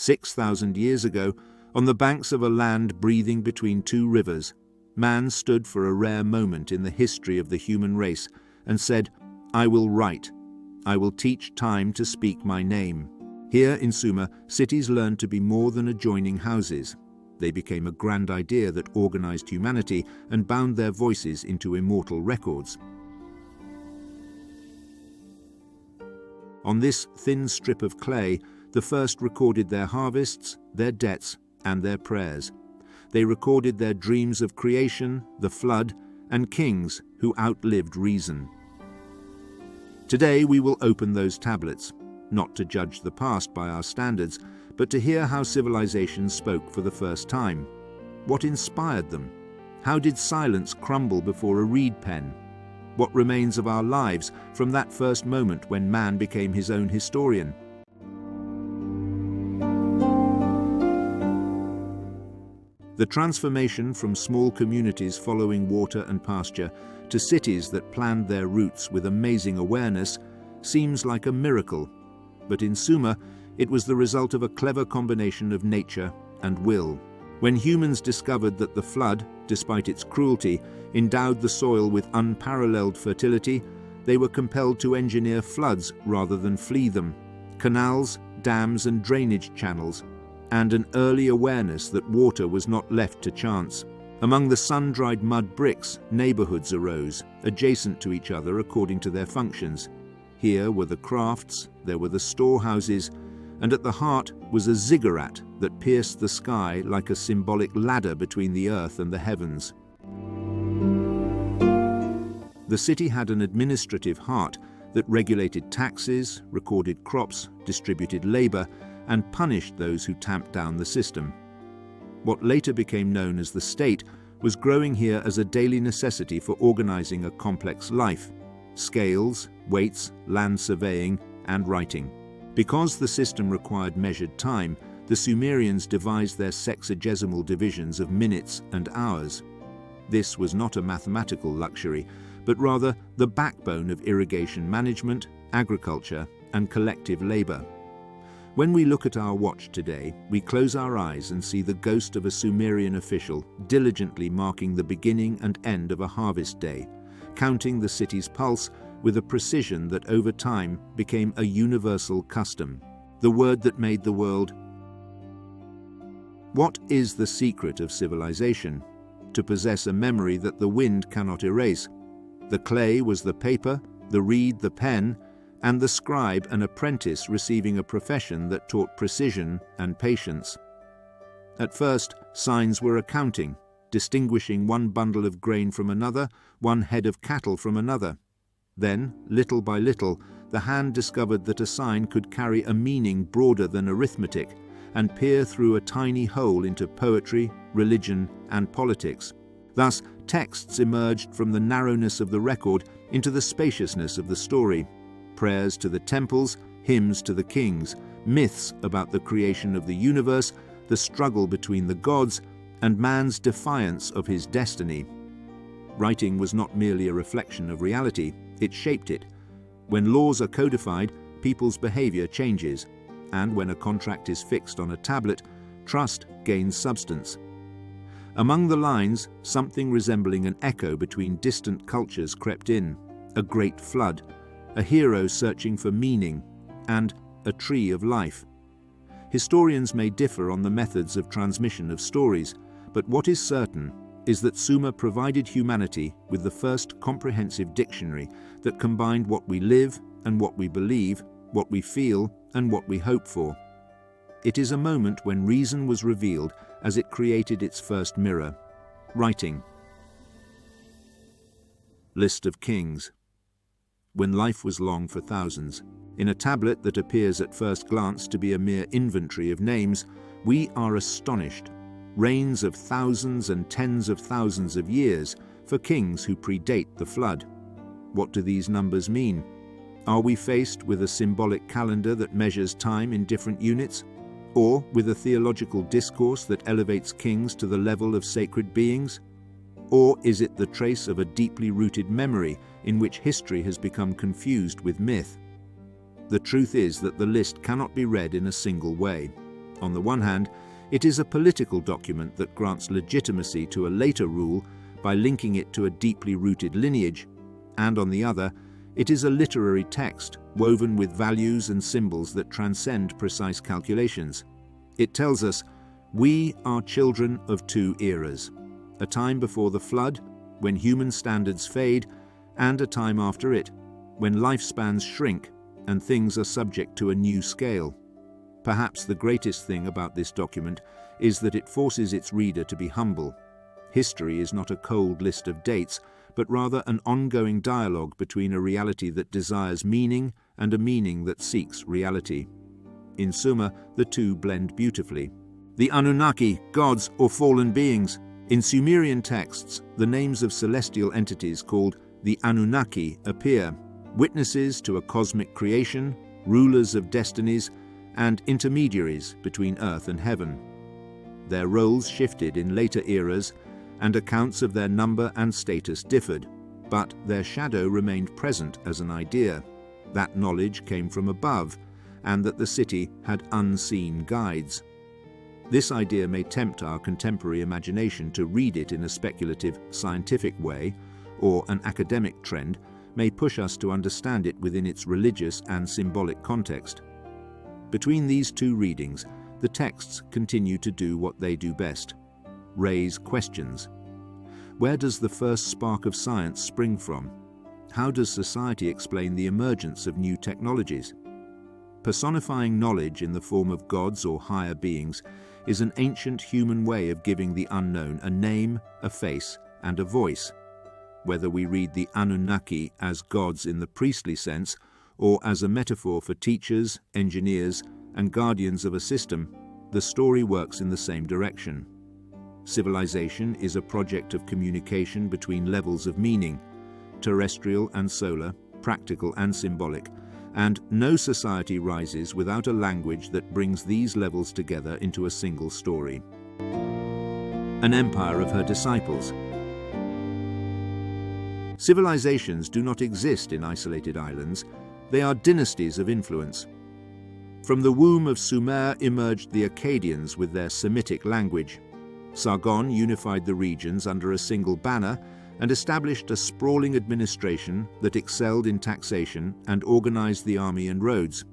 6,000 years ago, on the banks of a land breathing between two rivers, man stood for a rare moment in the history of the human race and said, "I will write. I will teach time to speak my name." Here in Sumer, cities learned to be more than adjoining houses. They became a grand idea that organized humanity and bound their voices into immortal records. On this thin strip of clay, the first recorded their harvests, their debts, and their prayers. They recorded their dreams of creation, the flood, and kings who outlived reason. Today we will open those tablets, not to judge the past by our standards, but to hear how civilizations spoke for the first time. What inspired them? How did silence crumble before a reed pen? What remains of our lives from that first moment when man became his own historian? The transformation from small communities following water and pasture to cities that planned their routes with amazing awareness seems like a miracle, but in Sumer it was the result of a clever combination of nature and will. When humans discovered that the flood, despite its cruelty, endowed the soil with unparalleled fertility, they were compelled to engineer floods rather than flee them, canals, dams and drainage channels, and an early awareness that water was not left to chance. Among the sun-dried mud bricks, neighborhoods arose, adjacent to each other according to their functions. Here were the crafts, there were the storehouses, and at the heart was a ziggurat that pierced the sky like a symbolic ladder between the earth and the heavens. The city had an administrative heart that regulated taxes, recorded crops, distributed labor, and punished those who tamped down the system. What later became known as the state was growing here as a daily necessity for organizing a complex life: scales, weights, land surveying, and writing. Because the system required measured time, the Sumerians devised their sexagesimal divisions of minutes and hours. This was not a mathematical luxury, but rather the backbone of irrigation management, agriculture, and collective labor. When we look at our watch today, we close our eyes and see the ghost of a Sumerian official diligently marking the beginning and end of a harvest day, counting the city's pulse with a precision that over time became a universal custom, the word that made the world. What is the secret of civilization? To possess a memory that the wind cannot erase. The clay was the paper, the reed the pen, and the scribe an apprentice receiving a profession that taught precision and patience. At first, signs were accounting, distinguishing one bundle of grain from another, one head of cattle from another. Then, little by little, the hand discovered that a sign could carry a meaning broader than arithmetic and peer through a tiny hole into poetry, religion, and politics. Thus, texts emerged from the narrowness of the record into the spaciousness of the story. Prayers to the temples, hymns to the kings, myths about the creation of the universe, the struggle between the gods, and man's defiance of his destiny. Writing was not merely a reflection of reality, it shaped it. When laws are codified, people's behavior changes, and when a contract is fixed on a tablet, trust gains substance. Among the lines, something resembling an echo between distant cultures crept in: a great flood, a hero searching for meaning, and a tree of life. Historians may differ on the methods of transmission of stories, but what is certain is that Sumer provided humanity with the first comprehensive dictionary that combined what we live and what we believe, what we feel and what we hope for. It is a moment when reason was revealed as it created its first mirror: writing. List of kings. When life was long for thousands. In a tablet that appears at first glance to be a mere inventory of names, we are astonished. Reigns of thousands and tens of thousands of years for kings who predate the flood. What do these numbers mean? Are we faced with a symbolic calendar that measures time in different units? Or with a theological discourse that elevates kings to the level of sacred beings? Or is it the trace of a deeply rooted memory in which history has become confused with myth? The truth is that the list cannot be read in a single way. On the one hand, it is a political document that grants legitimacy to a later rule by linking it to a deeply rooted lineage, and on the other, it is a literary text woven with values and symbols that transcend precise calculations. It tells us, we are children of two eras, a time before the flood, when human standards fade, and a time after it, when lifespans shrink and things are subject to a new scale. Perhaps the greatest thing about this document is that it forces its reader to be humble. History is not a cold list of dates, but rather an ongoing dialogue between a reality that desires meaning and a meaning that seeks reality. In Sumer, the two blend beautifully. The Anunnaki, gods or fallen beings. In Sumerian texts, the names of celestial entities called the Anunnaki appear, witnesses to a cosmic creation, rulers of destinies, and intermediaries between earth and heaven. Their roles shifted in later eras, and accounts of their number and status differed, but their shadow remained present as an idea. That knowledge came from above, and that the city had unseen guides. This idea may tempt our contemporary imagination to read it in a speculative, scientific way, or an academic trend may push us to understand it within its religious and symbolic context. Between these two readings, the texts continue to do what they do best: raise questions. Where does the first spark of science spring from? How does society explain the emergence of new technologies? Personifying knowledge in the form of gods or higher beings is an ancient human way of giving the unknown a name, a face, and a voice. Whether we read the Anunnaki as gods in the priestly sense, or as a metaphor for teachers, engineers, and guardians of a system, the story works in the same direction. Civilization is a project of communication between levels of meaning, terrestrial and solar, practical and symbolic, and no society rises without a language that brings these levels together into a single story. An empire of her disciples. Civilizations do not exist in isolated islands. They are dynasties of influence. From the womb of Sumer emerged the Akkadians with their Semitic language. Sargon unified the regions under a single banner and established a sprawling administration that excelled in taxation and organized the army and roads.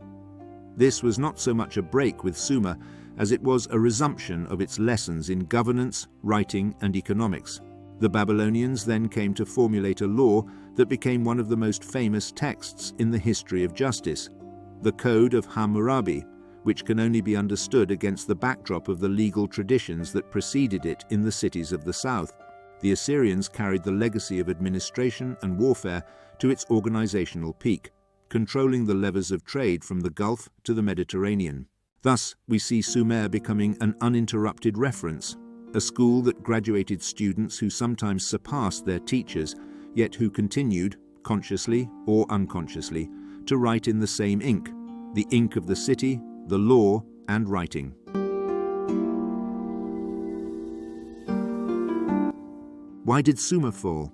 This was not so much a break with Sumer as it was a resumption of its lessons in governance, writing, and economics. The Babylonians then came to formulate a law that became one of the most famous texts in the history of justice, the Code of Hammurabi, which can only be understood against the backdrop of the legal traditions that preceded it in the cities of the south. The Assyrians carried the legacy of administration and warfare to its organizational peak, controlling the levers of trade from the Gulf to the Mediterranean. Thus, we see Sumer becoming an uninterrupted reference, a school that graduated students who sometimes surpassed their teachers, yet who continued, consciously or unconsciously, to write in the same ink, the ink of the city, the law, and writing. Why did Sumer fall?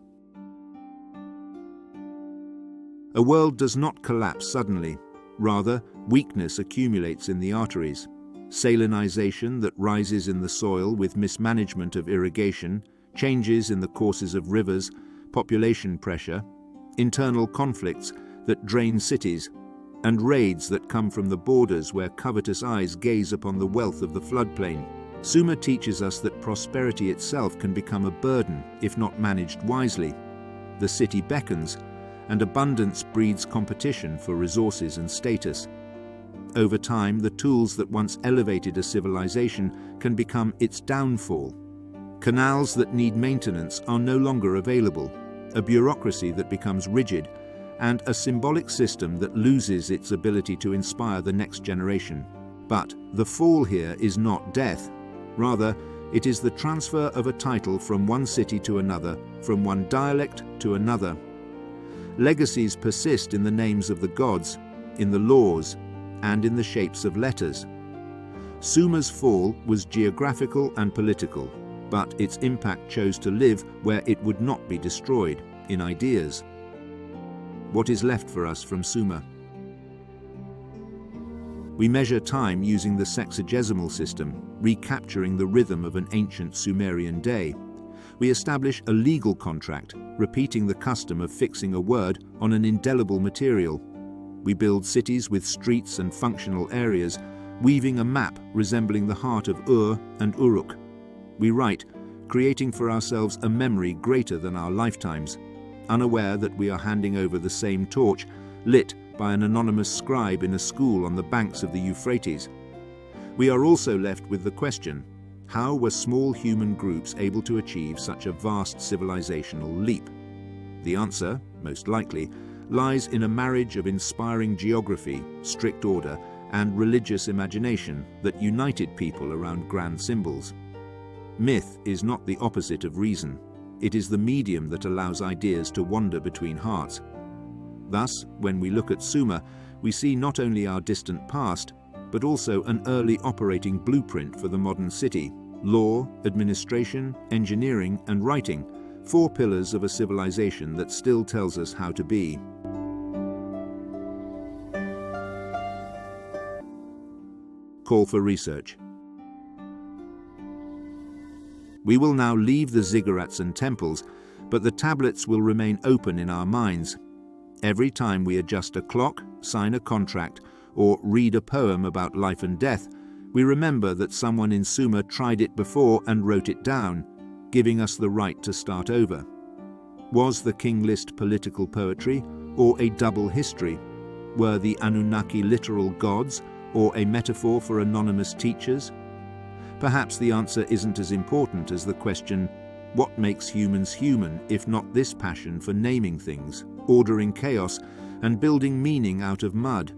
A world does not collapse suddenly. Rather, weakness accumulates in the arteries. Salinization that rises in the soil with mismanagement of irrigation, changes in the courses of rivers, population pressure, internal conflicts that drain cities, and raids that come from the borders where covetous eyes gaze upon the wealth of the floodplain. Sumer teaches us that prosperity itself can become a burden if not managed wisely. The city beckons, and abundance breeds competition for resources and status. Over time, the tools that once elevated a civilization can become its downfall. Canals that need maintenance are no longer available, a bureaucracy that becomes rigid, and a symbolic system that loses its ability to inspire the next generation. But the fall here is not death. Rather, it is the transfer of a title from one city to another, from one dialect to another. Legacies persist in the names of the gods, in the laws, and in the shapes of letters. Sumer's fall was geographical and political, but its impact chose to live where it would not be destroyed, in ideas. What is left for us from Sumer? We measure time using the sexagesimal system, recapturing the rhythm of an ancient Sumerian day. We establish a legal contract, repeating the custom of fixing a word on an indelible material. We build cities with streets and functional areas, weaving a map resembling the heart of Ur and Uruk. We write, creating for ourselves a memory greater than our lifetimes, unaware that we are handing over the same torch, lit by an anonymous scribe in a school on the banks of the Euphrates. We are also left with the question, how were small human groups able to achieve such a vast civilizational leap? The answer, most likely, lies in a marriage of inspiring geography, strict order, and religious imagination that united people around grand symbols. Myth is not the opposite of reason. It is the medium that allows ideas to wander between hearts. Thus, when we look at Sumer, we see not only our distant past, but also an early operating blueprint for the modern city: law, administration, engineering, and writing, 4 pillars of a civilization that still tells us how to be. Call for research. We will now leave the ziggurats and temples, but the tablets will remain open in our minds. Every time we adjust a clock, sign a contract, or read a poem about life and death, we remember that someone in Sumer tried it before and wrote it down, giving us the right to start over. Was the king list political poetry, or a double history? Were the Anunnaki literal gods, or a metaphor for anonymous teachers? Perhaps the answer isn't as important as the question, what makes humans human if not this passion for naming things, ordering chaos, and building meaning out of mud?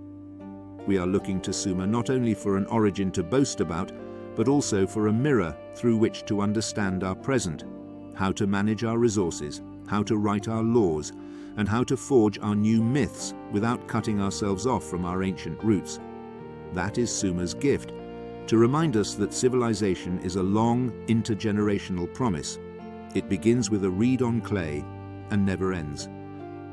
We are looking to Sumer not only for an origin to boast about, but also for a mirror through which to understand our present, how to manage our resources, how to write our laws, and how to forge our new myths without cutting ourselves off from our ancient roots. That is Sumer's gift, to remind us that civilization is a long, intergenerational promise. It begins with a reed on clay and never ends.